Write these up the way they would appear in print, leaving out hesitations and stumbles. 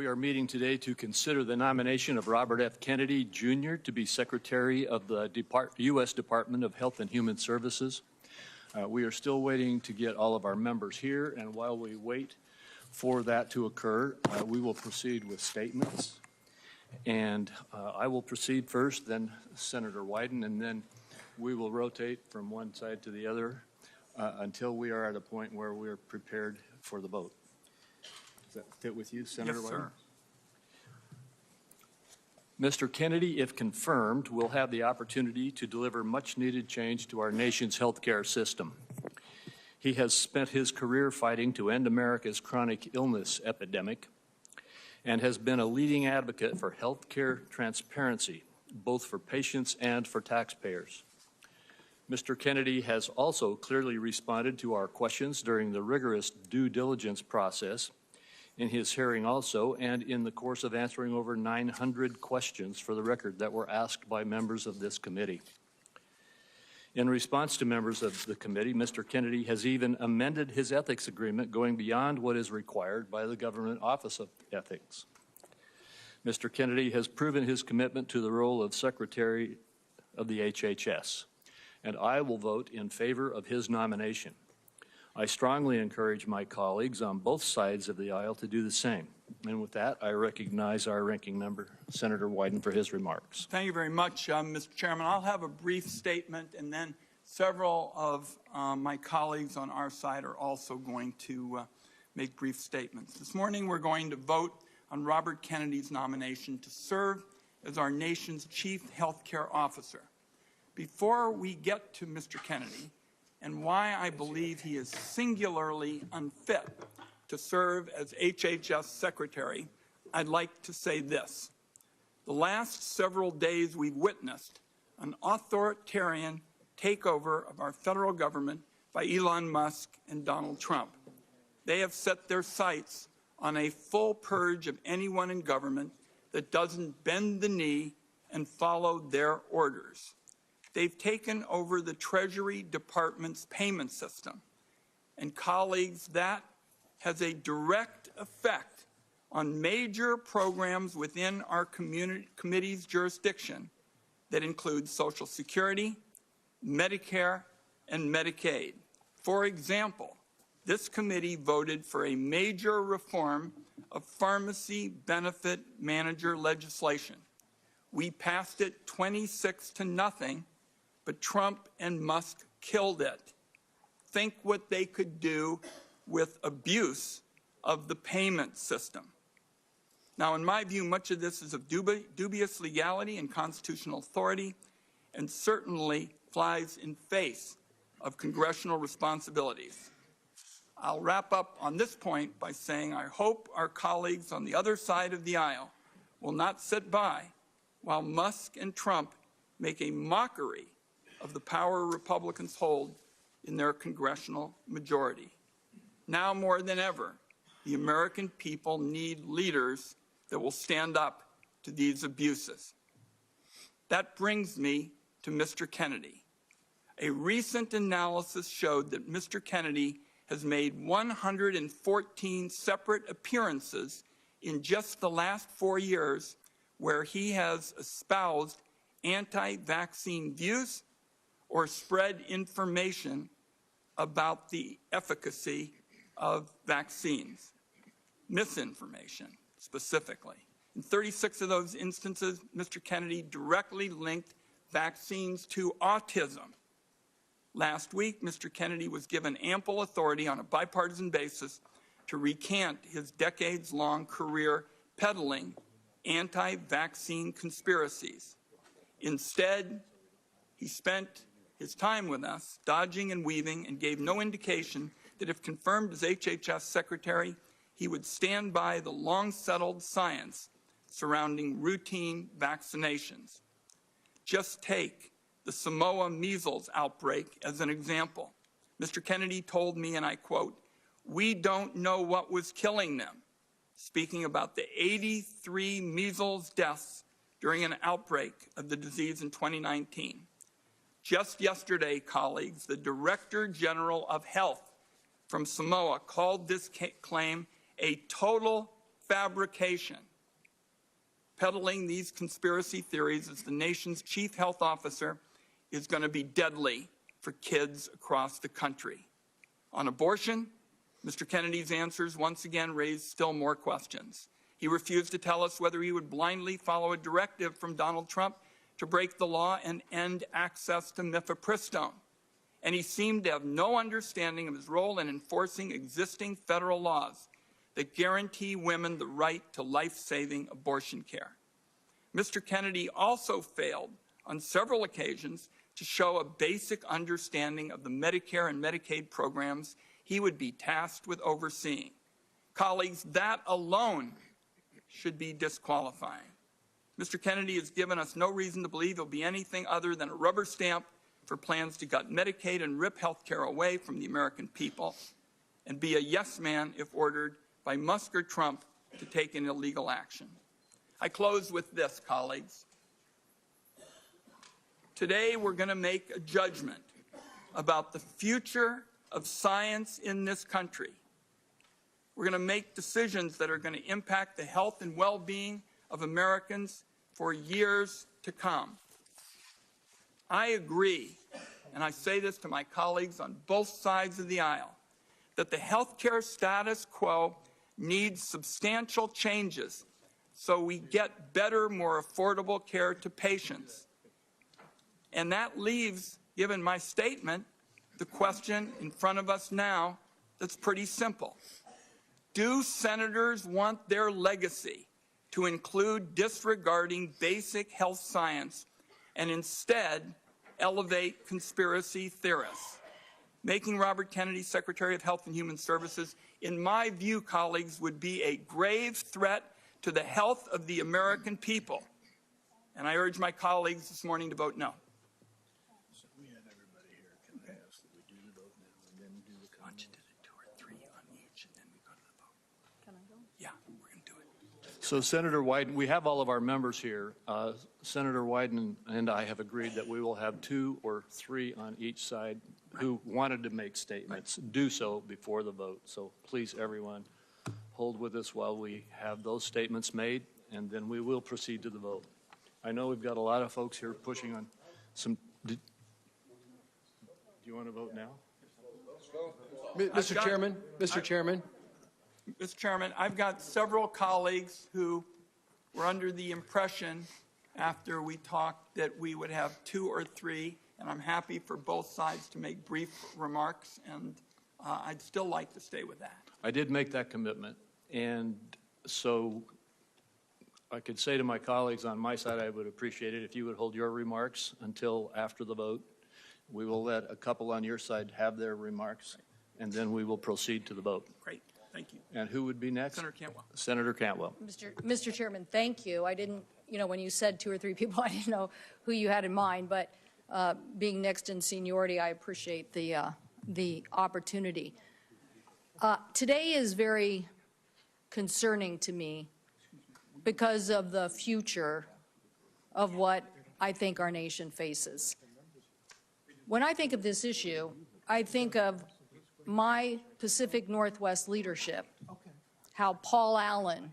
are meeting today to consider the nomination of Robert F. Kennedy, Jr. to be Secretary of the U.S. Department of Health and Human Services. We are still waiting to get all of our members here, and while we wait for that to occur, we will proceed with statements. And I will proceed first, then Senator Wyden, and then we will rotate from one side to the other until we are at a point where we are prepared for the vote. Does that fit with you, Senator Wyden? Yes, sir. Mr. Kennedy, if confirmed, will have the opportunity to deliver much-needed change to our nation's healthcare system. He has spent his career fighting to end America's chronic illness epidemic and has been a leading advocate for healthcare transparency, both for patients and for taxpayers. Mr. Kennedy has also clearly responded to our questions during the rigorous due diligence process in his hearing also, and in the course of answering over 900 questions for the record that were asked by members of this committee. In response to members of the committee, Mr. Kennedy has even amended his ethics agreement, going beyond what is required by the Government Office of Ethics. Mr. Kennedy has proven his commitment to the role of Secretary of the HHS, and I will vote in favor of his nomination. I strongly encourage my colleagues on both sides of the aisle to do the same. And with that, I recognize our ranking member, Senator Wyden, for his remarks. Thank you very much, Mr. Chairman. I'll have a brief statement, and then several of my colleagues on our side are also going to make brief statements. This morning, we're going to vote on Robert Kennedy's nomination to serve as our nation's chief healthcare officer. Before we get to Mr. Kennedy, and why I believe he is singularly unfit to serve as HHS Secretary, I'd like to say this. The last several days we've witnessed an authoritarian takeover of our federal government by Elon Musk and Donald Trump. They have set their sights on a full purge of anyone in government that doesn't bend the knee and follow their orders. They've taken over the Treasury Department's payment system. And colleagues, that has a direct effect on major programs within our committee's jurisdiction that include Social Security, Medicare, and Medicaid. For example, this committee voted for a major reform of pharmacy benefit manager legislation. We passed it 26-0, but Trump and Musk killed it. Think what they could do with abuse of the payment system. Now, in my view, much of this is of dubious legality and constitutional authority, and certainly flies in face of congressional responsibilities. I'll wrap up on this point by saying I hope our colleagues on the other side of the aisle will not sit by while Musk and Trump make a mockery of the power Republicans hold in their congressional majority. Now more than ever, the American people need leaders that will stand up to these abuses. That brings me to Mr. Kennedy. A recent analysis showed that Mr. Kennedy has made 114 separate appearances in just the last 4 years where he has espoused anti-vaccine views or spread information about the efficacy of vaccines, misinformation specifically. In 36 of those instances, Mr. Kennedy directly linked vaccines to autism. Last week, Mr. Kennedy was given ample authority on a bipartisan basis to recant his decades-long career peddling anti-vaccine conspiracies. Instead, he spent his time with us dodging and weaving and gave no indication that if confirmed as HHS Secretary, he would stand by the long-settled science surrounding routine vaccinations. Just take the Samoa measles outbreak as an example. Mr. Kennedy told me, and I quote, "We don't know what was killing them," speaking about the 83 measles deaths during an outbreak of the disease in 2019. Just yesterday, colleagues, the Director General of Health from Samoa called this claim a total fabrication. Peddling these conspiracy theories as the nation's chief health officer is going to be deadly for kids across the country. On abortion, Mr. Kennedy's answers once again raised still more questions. He refused to tell us whether he would blindly follow a directive from Donald Trump to break the law and end access to mifepristone. And he seemed to have no understanding of his role in enforcing existing federal laws that guarantee women the right to life-saving abortion care. Mr. Kennedy also failed on several occasions to show a basic understanding of the Medicare and Medicaid programs he would be tasked with overseeing. Colleagues, that alone should be disqualifying. Mr. Kennedy has given us no reason to believe he'll be anything other than a rubber stamp for plans to gut Medicaid and rip health care away from the American people, and be a yes man if ordered by Musk or Trump to take an illegal action. I close with this, colleagues. Today we're going to make a judgment about the future of science in this country. We're going to make decisions that are going to impact the health and well-being of Americans for years to come. I agree, and I say this to my colleagues on both sides of the aisle, that the healthcare status quo needs substantial changes so we get better, more affordable care to patients. And that leaves, given my statement, the question in front of us now that's pretty simple. Do senators want their legacy to include disregarding basic health science and instead elevate conspiracy theorists? Making Robert Kennedy Secretary of Health and Human Services, in my view, colleagues, would be a grave threat to the health of the American people. And I urge my colleagues this morning to vote no. So we have everybody here. Can I ask that we do the vote now and then do the Why don't you do it 2 or 3 on each and then we go to the vote? Can I go? Yeah, we're going to do it. So Senator Wyden, we have all of our members here. Senator Wyden and I have agreed that we will have 2 or 3 on each side who wanted to make statements do so before the vote. So please, everyone, hold with us while we have those statements made, and then we will proceed to the vote. I know we've got a lot of folks here pushing on some. Do you want to vote now? Mr. Chairman, Mr. Chairman. Mr. Chairman, I've got several colleagues who were under the impression after we talked that we would have 2 or 3, and I'm happy for both sides to make brief remarks, and I'd still like to stay with that. I did make that commitment, and so I could say to my colleagues on my side, I would appreciate it if you would hold your remarks until after the vote. We will let a couple on your side have their remarks, and then we will proceed to the vote. Great, thank you. And who would be next? Senator Cantwell. Senator Cantwell. Mr. Chairman, thank you. I didn't, when you said 2 or 3 people, I didn't know who you had in mind, but being next in seniority, I appreciate the opportunity. Today is very concerning to me because of the future of what I think our nation faces. When I think of this issue, I think of my Pacific Northwest leadership, how Paul Allen,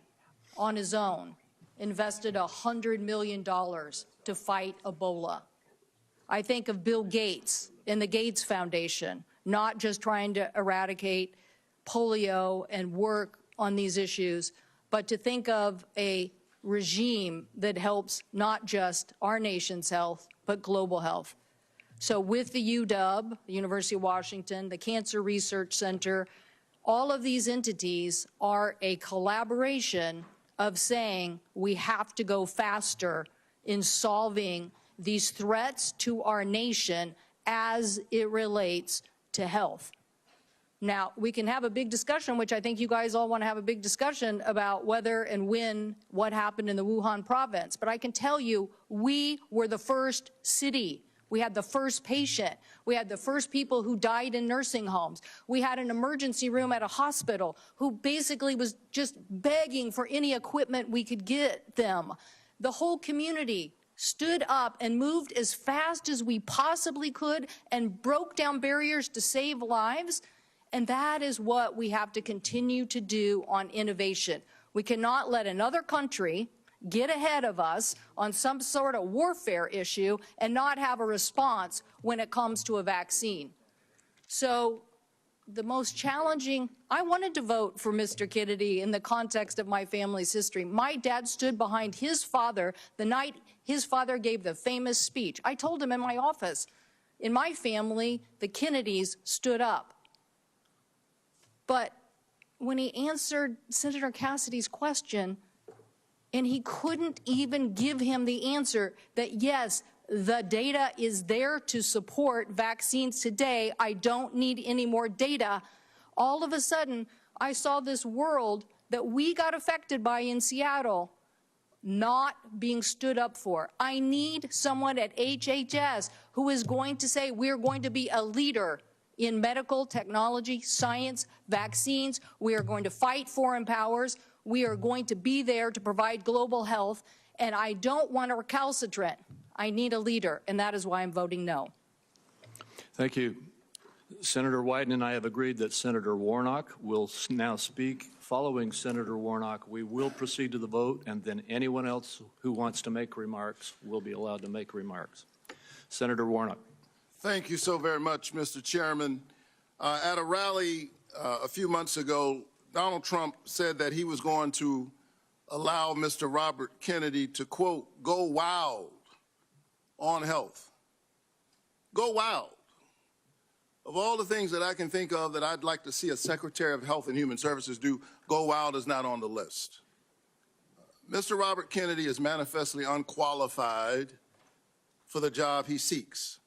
on his own, invested $100 million to fight Ebola. I think of Bill Gates and the Gates Foundation, not just trying to eradicate polio and work on these issues, but to think of a regime that helps not just our nation's health, but global health. So with the UW, the University of Washington, the Cancer Research Center, all of these entities are a collaboration of saying we have to go faster in solving these threats to our nation as it relates to health. Now, we can have a big discussion, which I think you guys all want to have a big discussion about whether and when what happened in the Wuhan province. But I can tell you, we were the first city. We had the first patient. We had the first people who died in nursing homes. We had an emergency room at a hospital who basically was just begging for any equipment we could get them. The whole community stood up and moved as fast as we possibly could and broke down barriers to save lives. And that is what we have to continue to do on innovation. We cannot let another country get ahead of us on some sort of warfare issue and not have a response when it comes to a vaccine. So the most challenging, I wanted to vote for Mr. Kennedy in the context of my family's history. My dad stood behind his father the night his father gave the famous speech. I told him in my office, in my family, the Kennedys stood up. But when he answered Senator Cassidy's question, and he couldn't even give him the answer that, yes, the data is there to support vaccines today. I don't need any more data. All of a sudden, I saw this world that we got affected by in Seattle not being stood up for. I need someone at HHS who is going to say we're going to be a leader in medical technology, science, vaccines. We are going to fight foreign powers. We are going to be there to provide global health. And I don't want a recalcitrant. I need a leader, and that is why I'm voting no. Thank you. Senator Wyden and I have agreed that Senator Warnock will now speak. Following Senator Warnock, we will proceed to the vote, and then anyone else who wants to make remarks will be allowed to make remarks. Senator Warnock. Thank you so very much, Mr. Chairman. At a rally a few months ago, Donald Trump said that he was going to allow Mr. Robert Kennedy to, quote, go wild on health. Go wild. Of all the things that I can think of that I'd like to see a Secretary of Health and Human Services do, go wild is not on the list. Mr. Robert Kennedy is manifestly unqualified for the job he seeks.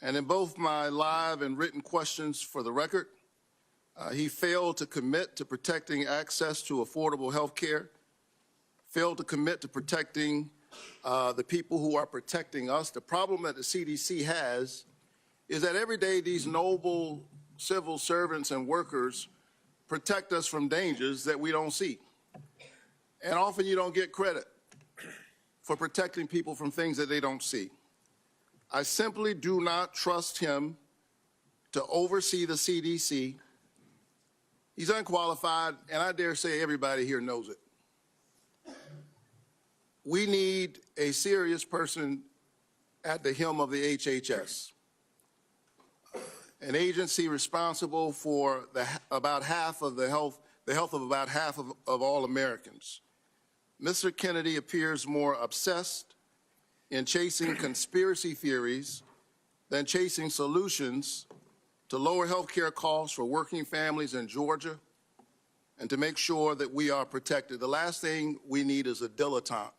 And in both my live and written questions for the record, he failed to commit to protecting access to affordable health care, failed to commit to protecting the people who are protecting us. The problem that the CDC has is that every day these noble civil servants and workers protect us from dangers that we don't see. And often you don't get credit for protecting people from things that they don't see. I simply do not trust him to oversee the CDC. He's unqualified, and I dare say everybody here knows it. We need a serious person at the helm of the HHS, an agency responsible for about half of the health of about half of all Americans. Mr. Kennedy appears more obsessed in chasing conspiracy theories than chasing solutions to lower health care costs for working families in Georgia and to make sure that we are protected. The last thing we need is a dilettante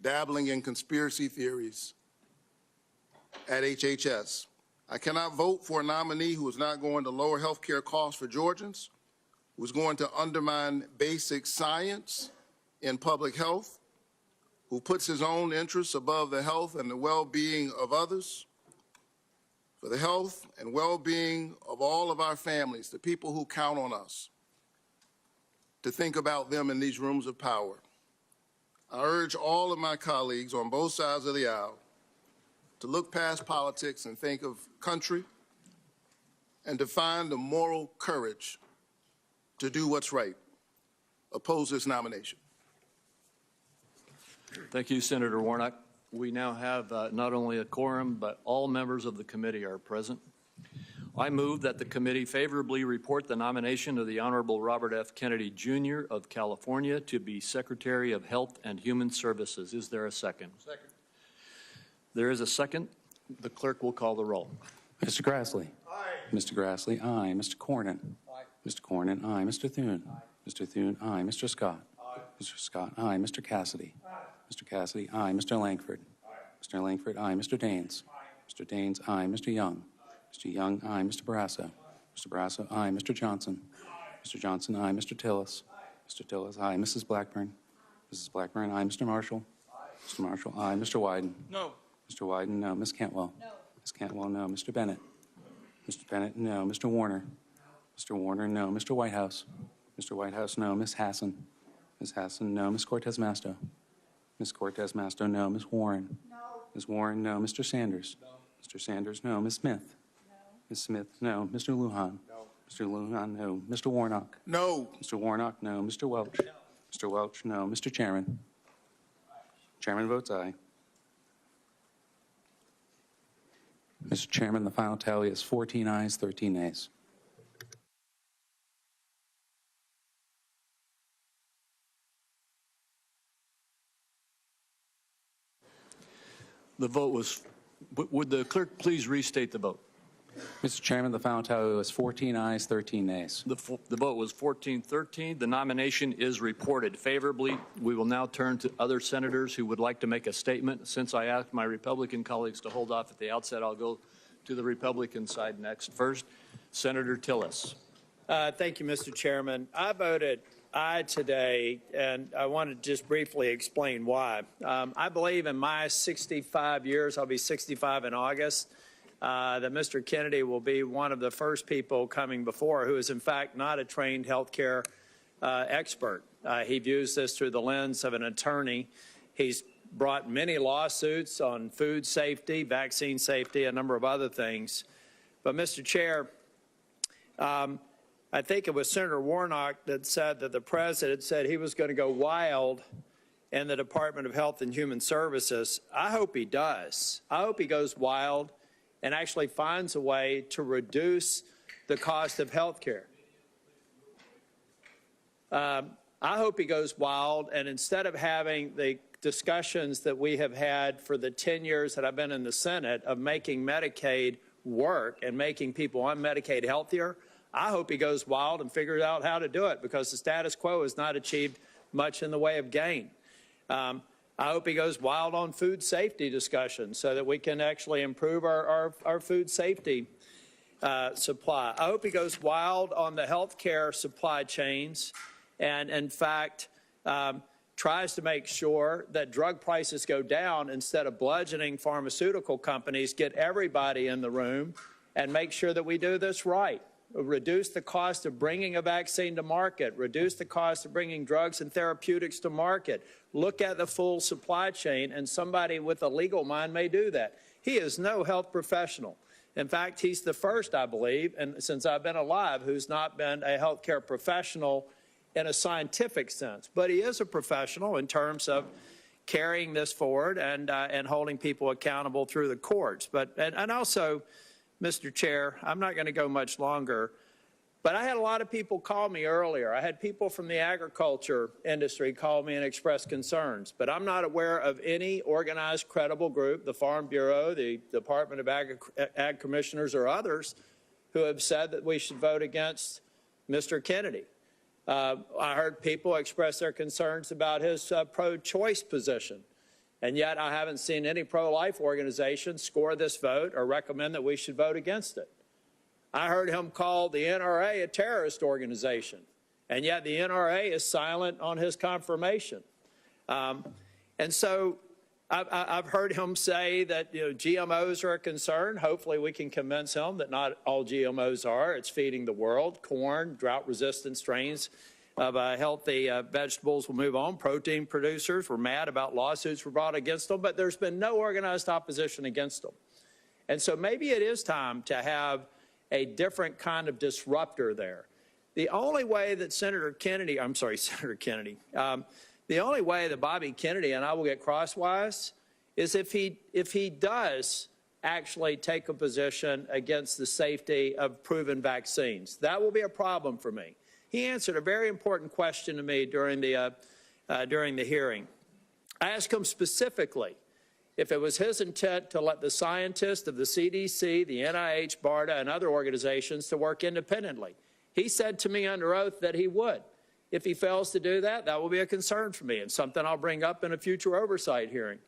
dabbling in conspiracy theories at HHS. I cannot vote for a nominee who is not going to lower health care costs for Georgians, who is going to undermine basic science in public health, who puts his own interests above the health and the well-being of others. For the health and well-being of all of our families, the people who count on us, to think about them in these rooms of power. I urge all of my colleagues on both sides of the aisle to look past politics and think of country and to find the moral courage to do what's right. Oppose this nomination. Thank you, Senator Warnock. We now have not only a quorum, but all members of the committee are present. I move that the committee favorably report the nomination of the Honorable Robert F. Kennedy, Jr. of California to be Secretary of Health and Human Services. Is there a second? Second. There is a second. The clerk will call the roll. Mr. Grassley. Aye. Mr. Grassley, aye. Mr. Cornyn. Aye. Mr. Cornyn, aye. Mr. Thune. Aye. Mr. Thune, aye. Mr. Scott. Aye. Mr. Scott, aye. Mr. Cassidy. Aye. Mr. Cassidy, aye. Mr. Langford. Aye. Mr. Langford, aye. Mr. Daines. Aye. Mr. Daines, aye. Mr. Young. Mr. Young, aye. Mr. Barrasso. Mr. Barrasso, aye. Mr. Johnson. Mr. Johnson, aye. Mr. Tillis. Mr. Tillis, aye. Mrs. Blackburn. Mrs. Blackburn, aye. Mr. Marshall. Mr. Marshall, aye. Mr. Wyden. No. Mr. Wyden, no. Ms. Cantwell. No. Ms. Cantwell, no. Mr. Bennett. Mr. Bennett, no. Mr. Warner. Mr. Warner, no. Mr. Whitehouse. Mr. Whitehouse, no. Ms. Hassan. Ms. Hassan, no. Ms. Cortez Masto. Ms. Cortez Masto, no. Ms. Warren. No. Ms. Warren, no. Mr. Sanders. No. Mr. Sanders, no. Ms. Smith. No. Ms. Smith, no. Mr. Lujan. No. Mr. Lujan, no. Mr. Warnock? No. Mr. Warnock, no. Mr. Welch? Mr. Welch, no. Mr. Chairman? Chairman votes aye. Mr. Chairman, the final tally is 14 ayes, 13 nays. The vote was, would the clerk please restate the vote? Mr. Chairman, the final tally was 14 ayes, 13 nays. The vote was 14-13. The nomination is reported favorably. We will now turn to other senators who would like to make a statement. Since I asked my Republican colleagues to hold off at the outset, I'll go to the Republican side next. First, Senator Tillis. Thank you, Mr. Chairman. I voted aye today, and I want to just briefly explain why. I believe in my 65 years, I'll be 65 in August, that Mr. Kennedy will be one of the first people coming before who is, in fact, not a trained healthcare expert. He views this through the lens of an attorney. He's brought many lawsuits on food safety, vaccine safety, a number of other things. But, Mr. Chair, I think it was Senator Warnock that said that the president said he was going to go wild in the Department of Health and Human Services. I hope he does. I hope he goes wild and actually finds a way to reduce the cost of health care. I hope he goes wild, and instead of having the discussions that we have had for the 10 years that I've been in the Senate of making Medicaid work and making people on Medicaid healthier, I hope he goes wild and figures out how to do it, because the status quo has not achieved much in the way of gain. I hope he goes wild on food safety discussions so that we can actually improve our food safety supply. I hope he goes wild on the health care supply chains and, in fact, tries to make sure that drug prices go down instead of bludgeoning pharmaceutical companies, get everybody in the room and make sure that we do this right. Reduce the cost of bringing a vaccine to market, reduce the cost of bringing drugs and therapeutics to market, look at the full supply chain, and somebody with a legal mind may do that. He is no health professional. In fact, he's the first, I believe, and since I've been alive, who's not been a healthcare professional in a scientific sense. But he is a professional in terms of carrying this forward and holding people accountable through the courts. But and also, Mr. Chair, I'm not going to go much longer, but I had a lot of people call me earlier. I had people from the agriculture industry call me and express concerns, but I'm not aware of any organized, credible group, the Farm Bureau, the Department of Ag Commissioners, or others, who have said that we should vote against Mr. Kennedy. I heard people express their concerns about his pro-choice position. And yet I haven't seen any pro-life organization score this vote or recommend that we should vote against it. I heard him call the NRA a terrorist organization, and yet the NRA is silent on his confirmation. And so I've heard him say that GMOs are a concern. Hopefully we can convince him that not all GMOs are. It's feeding the world. Corn, drought-resistant strains of healthy vegetables will move on. Protein producers were mad about lawsuits were brought against them, but there's been no organized opposition against them. And so maybe it is time to have a different kind of disruptor there. The only way that Senator Kennedy, the only way that Bobby Kennedy and I will get crosswise is if he does actually take a position against the safety of proven vaccines. That will be a problem for me. He answered a very important question to me during the hearing. I asked him specifically if it was his intent to let the scientists of the CDC, the NIH, BARDA, and other organizations to work independently. He said to me under oath that he would. If he fails to do that, that will be a concern for me and something I'll bring up in a future oversight hearing.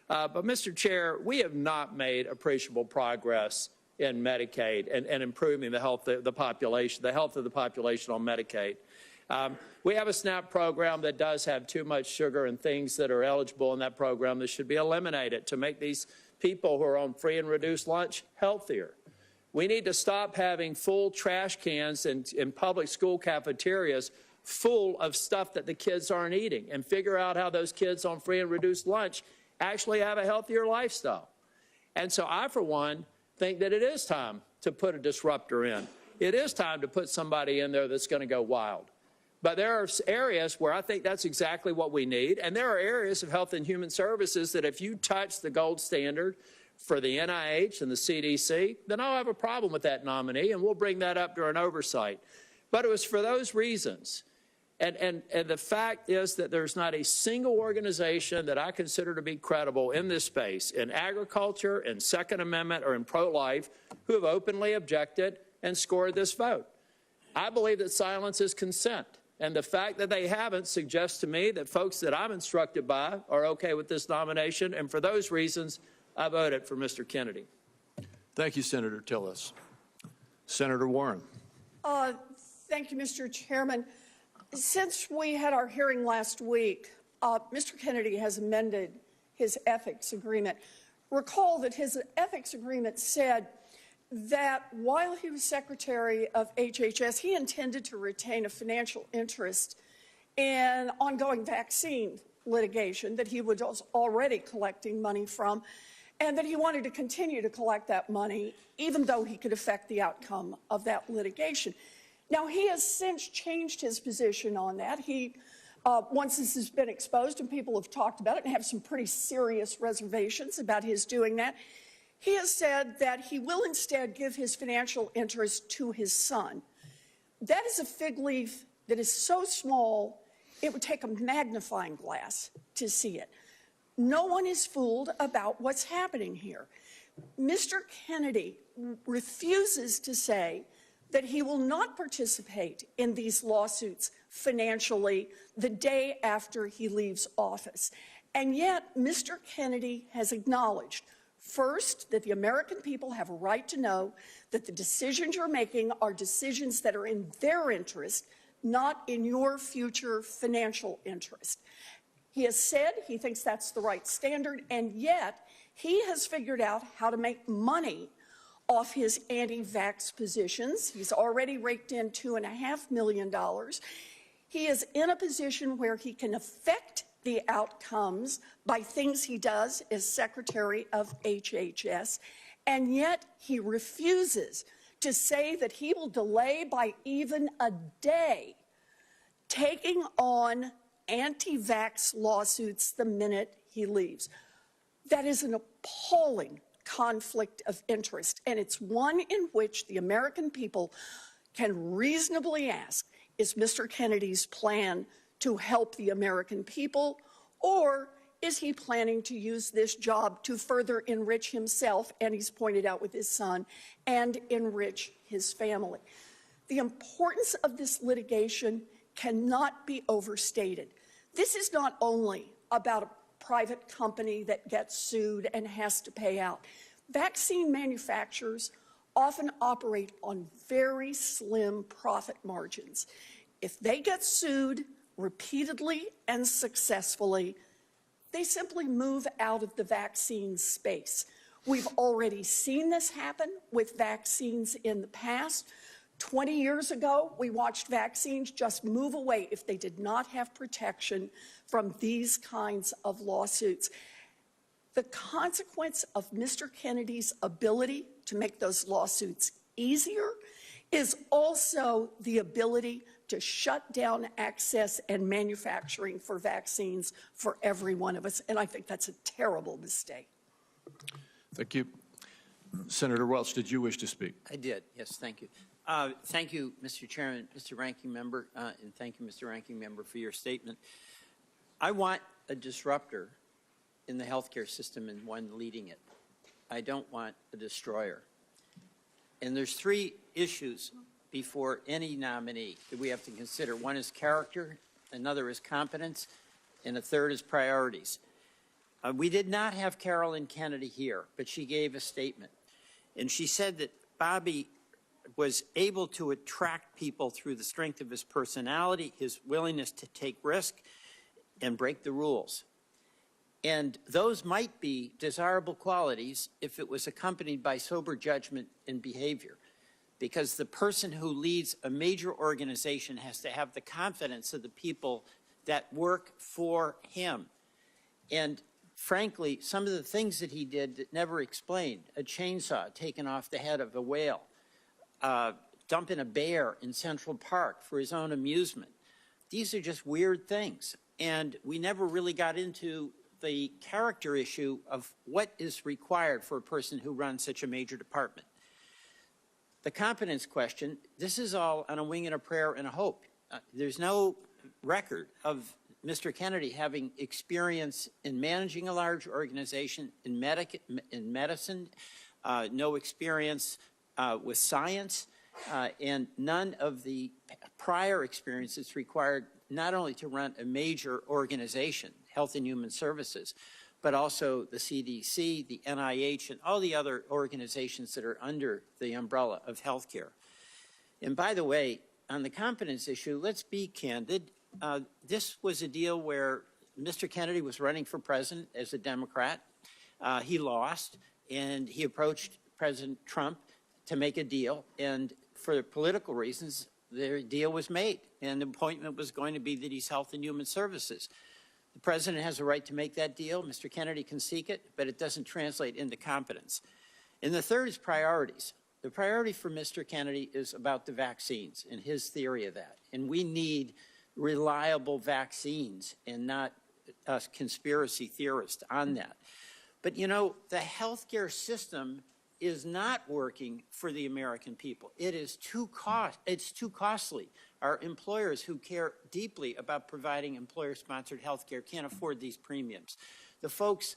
But, Mr. Chair, we have not made appreciable progress in Medicaid and improving the health of the population on Medicaid. We have a SNAP program that does have too much sugar and things that are eligible in that program that should be eliminated to make these people who are on free and reduced lunch healthier. We need to stop having full trash cans in public school cafeterias full of stuff that the kids aren't eating and figure out how those kids on free and reduced lunch actually have a healthier lifestyle. And so I, for one, think that it is time to put a disruptor in. it is time to put somebody in there that's going to go wild. But there are areas where I think that's exactly what we need. And there are areas of health and human services that if you touch the gold standard for the NIH and the CDC, then I'll have a problem with that nominee, and we'll bring that up during oversight. But it was for those reasons. And the fact is that there's not a single organization that I consider to be credible in this space, in agriculture, in Second Amendment, or in pro-life, who have openly objected and scored this vote. I believe that silence is consent. And the fact that they haven't suggests to me that folks that I'm instructed by are okay with this nomination. And for those reasons, I voted for Mr. Kennedy. Thank you, Senator Tillis. Senator Warren. Thank you, Mr. Chairman. Since we had our hearing last week, Mr. Kennedy has amended his ethics agreement. Recall that his ethics agreement said that while he was Secretary of HHS, he intended to retain a financial interest in ongoing vaccine litigation that he was already collecting money from, and that he wanted to continue to collect that money even though he could affect the outcome of that litigation. Now, he has since changed his position on that. Once this has been exposed and people have talked about it and have some pretty serious reservations about his doing that, he has said that he will instead give his financial interest to his son. That is a fig leaf that is so small, it would take a magnifying glass to see it. No one is fooled about what's happening here. Mr. Kennedy refuses to say that he will not participate in these lawsuits financially the day after he leaves office. And yet, Mr. Kennedy has acknowledged, first, that the American people have a right to know that the decisions you're making are decisions that are in their interest, not in your future financial interest. He has said he thinks that's the right standard, and yet he has figured out how to make money off his anti-vax positions. He's already raked in $2.5 million. He is in a position where he can affect the outcomes by things he does as Secretary of HHS, and yet he refuses to say that he will delay by even a day taking on anti-vax lawsuits the minute he leaves. That is an appalling conflict of interest, and it's one in which the American people can reasonably ask, is Mr. Kennedy's plan to help the American people, or is he planning to use this job to further enrich himself, and he's pointed out with his son, and enrich his family? The importance of this litigation cannot be overstated. This is not only about a private company that gets sued and has to pay out. Vaccine manufacturers often operate on very slim profit margins. If they get sued repeatedly and successfully, they simply move out of the vaccine space. We've already seen this happen with vaccines in the past. 20 years ago, we watched vaccines just move away if they did not have protection from these kinds of lawsuits. The consequence of Mr. Kennedy's ability to make those lawsuits easier is also the ability to shut down access and manufacturing for vaccines for every one of us, and I think that's a terrible mistake. Thank you. Senator Welch, did you wish to speak? I did, yes, thank you. Thank you, Mr. Chairman, Mr. Ranking Member, and thank you, Mr. Ranking Member, for your statement. I want a disruptor in the healthcare system and one leading it. I don't want a destroyer. And there's three issues before any nominee that we have to consider. One is character, another is competence, and a third is priorities. We did not have Carolyn Kennedy here, but she gave a statement. And she said that Bobby was able to attract people through the strength of his personality, his willingness to take risk and break the rules. And those might be desirable qualities if it was accompanied by sober judgment and behavior, because the person who leads a major organization has to have the confidence of the people that work for him. And frankly, some of the things that he did that never explained, a chainsaw taken off the head of a whale, dumping a bear in Central Park for his own amusement. These are just weird things. And we never really got into the character issue of what is required for a person who runs such a major department. The competence question, this is all on a wing and a prayer and a hope. There's no record of Mr. Kennedy having experience in managing a large organization in medicine, no experience with science, and none of the prior experiences required not only to run a major organization, Health and Human Services, but also the CDC, the NIH, and all the other organizations that are under the umbrella of healthcare. And by the way, on the competence issue, let's be candid. This was a deal where Mr. Kennedy was running for president as a Democrat. He lost, and he approached President Trump to make a deal. And for political reasons, the deal was made, and the appointment was going to be that he's Health and Human Services. The president has a right to make that deal. Mr. Kennedy can seek it, but it doesn't translate into competence. And the third is priorities. The priority for Mr. Kennedy is about the vaccines and his theory of that. And we need reliable vaccines and not conspiracy theorists on that. But you know, the healthcare system is not working for the American people. It is too costly. Our employers who care deeply about providing employer-sponsored health care can't afford these premiums. The folks